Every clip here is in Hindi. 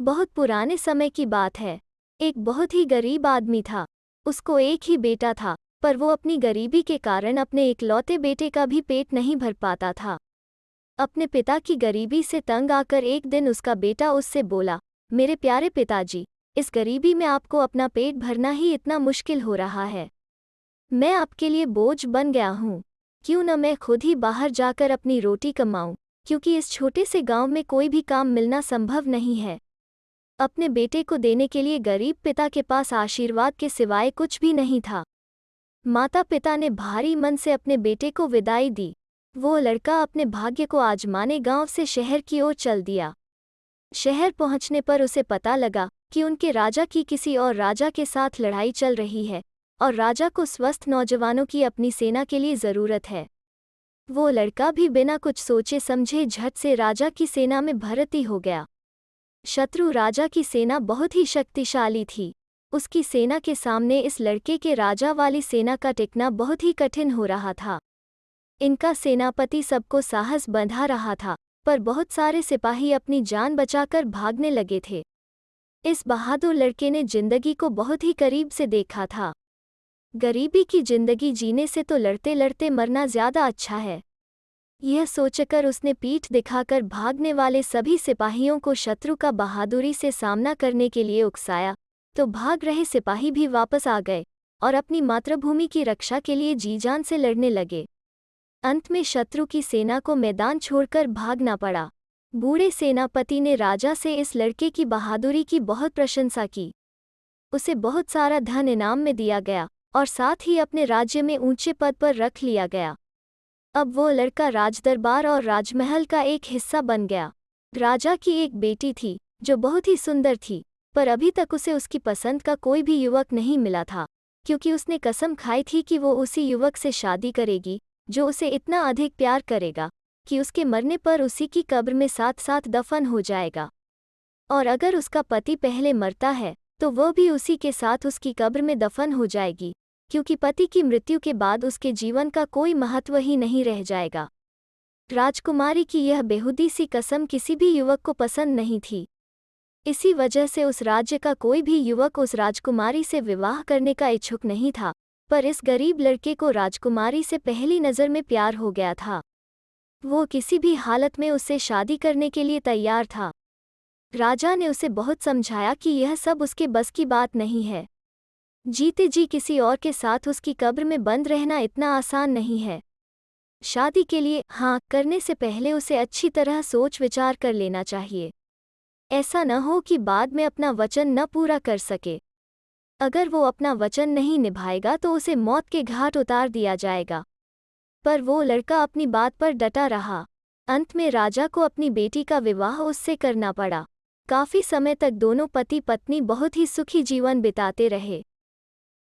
बहुत पुराने समय की बात है। एक बहुत ही गरीब आदमी था। उसको एक ही बेटा था, पर वो अपनी गरीबी के कारण अपने इकलौते बेटे का भी पेट नहीं भर पाता था। अपने पिता की गरीबी से तंग आकर एक दिन उसका बेटा उससे बोला, मेरे प्यारे पिताजी, इस गरीबी में आपको अपना पेट भरना ही इतना मुश्किल हो रहा है। मैं आपके लिए बोझ बन गया हूँ। क्यों न मैं खुद ही बाहर जाकर अपनी रोटी कमाऊं, क्योंकि इस छोटे से गांव में कोई भी काम मिलना संभव नहीं है। अपने बेटे को देने के लिए गरीब पिता के पास आशीर्वाद के सिवाय कुछ भी नहीं था। माता पिता ने भारी मन से अपने बेटे को विदाई दी। वो लड़का अपने भाग्य को आजमाने गांव से शहर की ओर चल दिया। शहर पहुंचने पर उसे पता लगा कि उनके राजा की किसी और राजा के साथ लड़ाई चल रही है और राजा को स्वस्थ नौजवानों की अपनी सेना के लिए ज़रूरत है। वो लड़का भी बिना कुछ सोचे समझे झट से राजा की सेना में भर्ती हो गया। शत्रु राजा की सेना बहुत ही शक्तिशाली थी। उसकी सेना के सामने इस लड़के के राजा वाली सेना का टिकना बहुत ही कठिन हो रहा था। इनका सेनापति सबको साहस बंधा रहा था, पर बहुत सारे सिपाही अपनी जान बचाकर भागने लगे थे। इस बहादुर लड़के ने जिंदगी को बहुत ही करीब से देखा था। गरीबी की जिंदगी जीने से तो लड़ते लड़ते मरना ज्यादा अच्छा है। यह सोचकर उसने पीठ दिखाकर भागने वाले सभी सिपाहियों को शत्रु का बहादुरी से सामना करने के लिए उकसाया, तो भाग रहे सिपाही भी वापस आ गए और अपनी मातृभूमि की रक्षा के लिए जी जान से लड़ने लगे। अंत में शत्रु की सेना को मैदान छोड़कर भागना पड़ा। बूढ़े सेनापति ने राजा से इस लड़के की बहादुरी की बहुत प्रशंसा की। उसे बहुत सारा धन इनाम में दिया गया और साथ ही अपने राज्य में ऊंचे पद पर रख लिया गया। अब वो लड़का राजदरबार और राजमहल का एक हिस्सा बन गया। राजा की एक बेटी थी जो बहुत ही सुंदर थी, पर अभी तक उसे उसकी पसंद का कोई भी युवक नहीं मिला था, क्योंकि उसने कसम खाई थी कि वो उसी युवक से शादी करेगी जो उसे इतना अधिक प्यार करेगा कि उसके मरने पर उसी की कब्र में साथ साथ दफन हो जाएगा। और अगर उसका पति पहले मरता है तो वह भी उसी के साथ उसकी कब्र में दफन हो जाएगी, क्योंकि पति की मृत्यु के बाद उसके जीवन का कोई महत्व ही नहीं रह जाएगा। राजकुमारी की यह बेहुदी सी कसम किसी भी युवक को पसंद नहीं थी। इसी वजह से उस राज्य का कोई भी युवक उस राजकुमारी से विवाह करने का इच्छुक नहीं था, पर इस गरीब लड़के को राजकुमारी से पहली नज़र में प्यार हो गया था। वो किसी भी हालत में उससे शादी करने के लिए तैयार था। राजा ने उसे बहुत समझाया कि यह सब उसके बस की बात नहीं है। जीते जी किसी और के साथ उसकी कब्र में बंद रहना इतना आसान नहीं है। शादी के लिए हाँ करने से पहले उसे अच्छी तरह सोच विचार कर लेना चाहिए। ऐसा न हो कि बाद में अपना वचन न पूरा कर सके। अगर वो अपना वचन नहीं निभाएगा तो उसे मौत के घाट उतार दिया जाएगा। पर वो लड़का अपनी बात पर डटा रहा। अंत में राजा को अपनी बेटी का विवाह उससे करना पड़ा। काफी समय तक दोनों पति पत्नी बहुत ही सुखी जीवन बिताते रहे।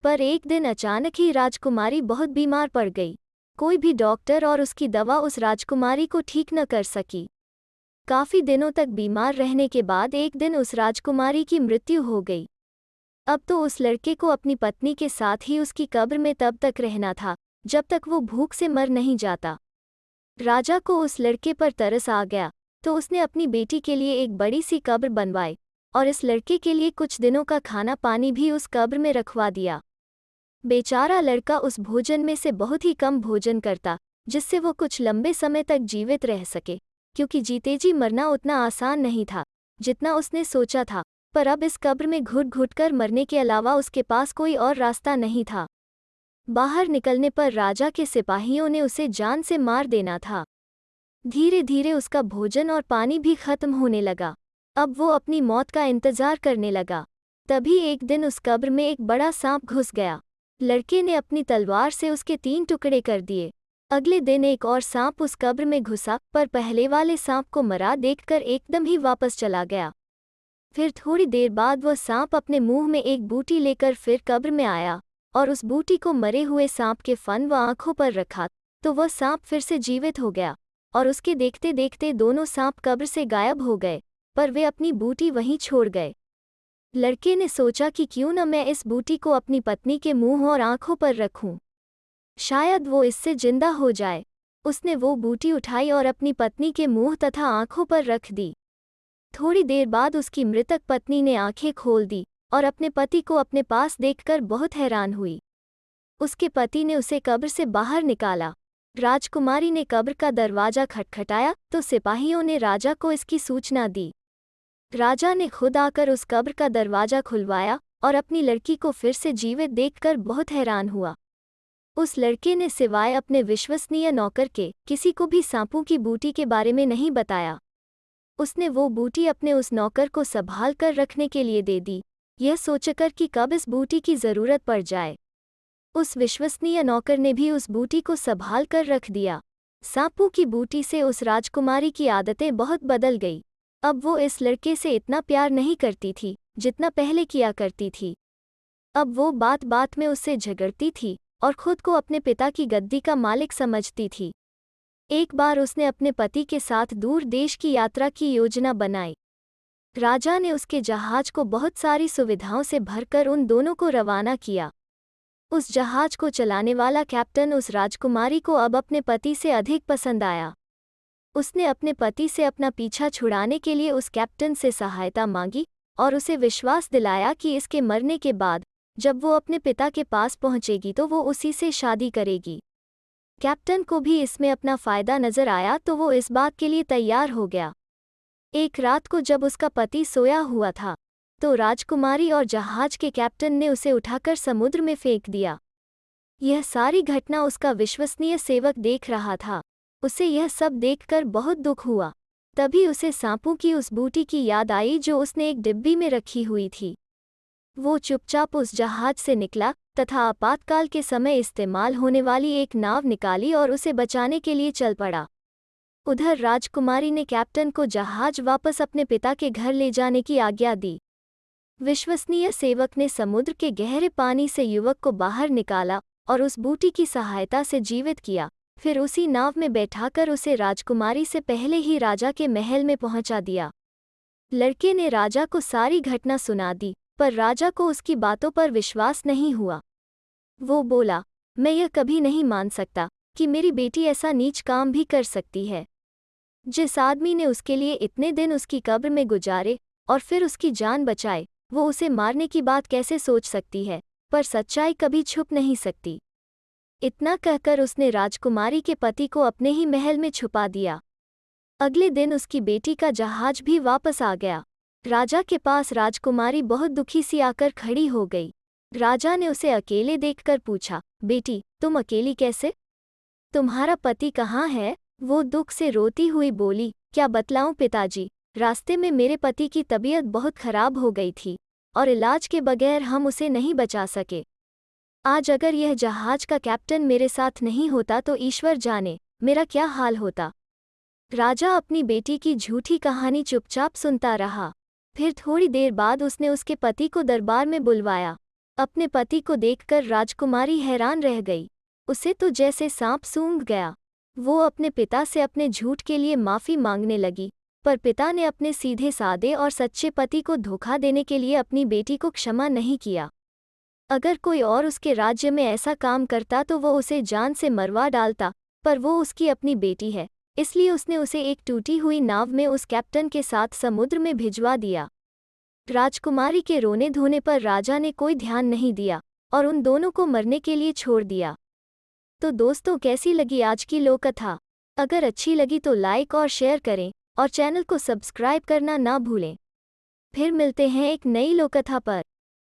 पर एक दिन अचानक ही राजकुमारी बहुत बीमार पड़ गई। कोई भी डॉक्टर और उसकी दवा उस राजकुमारी को ठीक न कर सकी। काफी दिनों तक बीमार रहने के बाद एक दिन उस राजकुमारी की मृत्यु हो गई। अब तो उस लड़के को अपनी पत्नी के साथ ही उसकी कब्र में तब तक रहना था जब तक वो भूख से मर नहीं जाता। राजा को उस लड़के पर तरस आ गया, तो उसने अपनी बेटी के लिए एक बड़ी सी कब्र बनवाई और इस लड़के के लिए कुछ दिनों का खाना पानी भी उस कब्र में रखवा दिया। बेचारा लड़का उस भोजन में से बहुत ही कम भोजन करता, जिससे वो कुछ लंबे समय तक जीवित रह सके, क्योंकि जीते जी मरना उतना आसान नहीं था जितना उसने सोचा था। पर अब इस कब्र में घुट घुट कर मरने के अलावा उसके पास कोई और रास्ता नहीं था। बाहर निकलने पर राजा के सिपाहियों ने उसे जान से मार देना था। धीरे धीरे उसका भोजन और पानी भी खत्म होने लगा। अब वो अपनी मौत का इंतजार करने लगा। तभी एक दिन उस कब्र में एक बड़ा सांप घुस गया। लड़के ने अपनी तलवार से उसके 3 टुकड़े कर दिए। अगले दिन एक और सांप उस कब्र में घुसा, पर पहले वाले सांप को मरा देखकर एकदम ही वापस चला गया। फिर थोड़ी देर बाद वह सांप अपने मुंह में एक बूटी लेकर फिर कब्र में आया और उस बूटी को मरे हुए सांप के फन व आंखों पर रखा, तो वह सांप फिर से जीवित हो गया और उसके देखते देखते दोनों सांप कब्र से गायब हो गए, पर वे अपनी बूटी वहीं छोड़ गए। लड़के ने सोचा कि क्यों न मैं इस बूटी को अपनी पत्नी के मुंह और आंखों पर रखूं, शायद वो इससे जिंदा हो जाए। उसने वो बूटी उठाई और अपनी पत्नी के मुंह तथा आंखों पर रख दी। थोड़ी देर बाद उसकी मृतक पत्नी ने आंखें खोल दी और अपने पति को अपने पास देखकर बहुत हैरान हुई। उसके पति ने उसे कब्र से बाहर निकाला। राजकुमारी ने कब्र का दरवाजा खटखटाया तो सिपाहियों ने राजा को इसकी सूचना दी। राजा ने खुद आकर उस कब्र का दरवाजा खुलवाया और अपनी लड़की को फिर से जीवित देखकर बहुत हैरान हुआ। उस लड़के ने सिवाय अपने विश्वसनीय नौकर के किसी को भी सांपों की बूटी के बारे में नहीं बताया। उसने वो बूटी अपने उस नौकर को संभाल कर रखने के लिए दे दी, यह सोचकर कि कब इस बूटी की ज़रूरत पड़ जाए। उस विश्वसनीय नौकर ने भी उस बूटी को संभाल कर रख दिया। सांपों की बूटी से उस राजकुमारी की आदतें बहुत बदल गई। अब वो इस लड़के से इतना प्यार नहीं करती थी जितना पहले किया करती थी। अब वो बात बात में उससे झगड़ती थी और खुद को अपने पिता की गद्दी का मालिक समझती थी। एक बार उसने अपने पति के साथ दूर देश की यात्रा की योजना बनाई। राजा ने उसके जहाज को बहुत सारी सुविधाओं से भरकर उन दोनों को रवाना किया। उस जहाज को चलाने वाला कैप्टन उस राजकुमारी को अब अपने पति से अधिक पसंद आया। उसने अपने पति से अपना पीछा छुड़ाने के लिए उस कैप्टन से सहायता मांगी और उसे विश्वास दिलाया कि इसके मरने के बाद जब वो अपने पिता के पास पहुंचेगी तो वो उसी से शादी करेगी। कैप्टन को भी इसमें अपना फ़ायदा नज़र आया तो वो इस बात के लिए तैयार हो गया। एक रात को जब उसका पति सोया हुआ था तो राजकुमारी और जहाज के कैप्टन ने उसे उठाकर समुद्र में फेंक दिया। यह सारी घटना उसका विश्वसनीय सेवक देख रहा था। उसे यह सब देखकर बहुत दुख हुआ। तभी उसे सांपों की उस बूटी की याद आई जो उसने एक डिब्बी में रखी हुई थी। वो चुपचाप उस जहाज से निकला तथा आपातकाल के समय इस्तेमाल होने वाली एक नाव निकाली और उसे बचाने के लिए चल पड़ा। उधर राजकुमारी ने कैप्टन को जहाज वापस अपने पिता के घर ले जाने की आज्ञा दी। विश्वसनीय सेवक ने समुद्र के गहरे पानी से युवक को बाहर निकाला और उस बूटी की सहायता से जीवित किया। फिर उसी नाव में बैठाकर उसे राजकुमारी से पहले ही राजा के महल में पहुंचा दिया। लड़के ने राजा को सारी घटना सुना दी, पर राजा को उसकी बातों पर विश्वास नहीं हुआ। वो बोला, मैं यह कभी नहीं मान सकता कि मेरी बेटी ऐसा नीच काम भी कर सकती है। जिस आदमी ने उसके लिए इतने दिन उसकी कब्र में गुजारे और फिर उसकी जान बचाए, वो उसे मारने की बात कैसे सोच सकती है, पर सच्चाई कभी छुप नहीं सकती। इतना कहकर उसने राजकुमारी के पति को अपने ही महल में छुपा दिया। अगले दिन उसकी बेटी का जहाज भी वापस आ गया। राजा के पास राजकुमारी बहुत दुखी सी आकर खड़ी हो गई। राजा ने उसे अकेले देखकर पूछा, बेटी तुम अकेली कैसे? तुम्हारा पति कहाँ है? वो दुख से रोती हुई बोली, क्या बतलाऊं पिताजी, रास्ते में मेरे पति की तबीयत बहुत खराब हो गई थी और इलाज के बगैर हम उसे नहीं बचा सके। आज अगर यह जहाज का कैप्टन मेरे साथ नहीं होता तो ईश्वर जाने मेरा क्या हाल होता। राजा अपनी बेटी की झूठी कहानी चुपचाप सुनता रहा। फिर थोड़ी देर बाद उसने उसके पति को दरबार में बुलवाया। अपने पति को देखकर राजकुमारी हैरान रह गई। उसे तो जैसे सांप सूंघ गया। वो अपने पिता से अपने झूठ के लिए माफ़ी मांगने लगी, पर पिता ने अपने सीधे सादे और सच्चे पति को धोखा देने के लिए अपनी बेटी को क्षमा नहीं किया। अगर कोई और उसके राज्य में ऐसा काम करता तो वो उसे जान से मरवा डालता, पर वो उसकी अपनी बेटी है, इसलिए उसने उसे एक टूटी हुई नाव में उस कैप्टन के साथ समुद्र में भिजवा दिया। राजकुमारी के रोने धोने पर राजा ने कोई ध्यान नहीं दिया और उन दोनों को मरने के लिए छोड़ दिया। तो दोस्तों, कैसी लगी आज की लोककथा? अगर अच्छी लगी तो लाइक और शेयर करें और चैनल को सब्सक्राइब करना ना भूलें। फिर मिलते हैं एक नई लोककथा पर।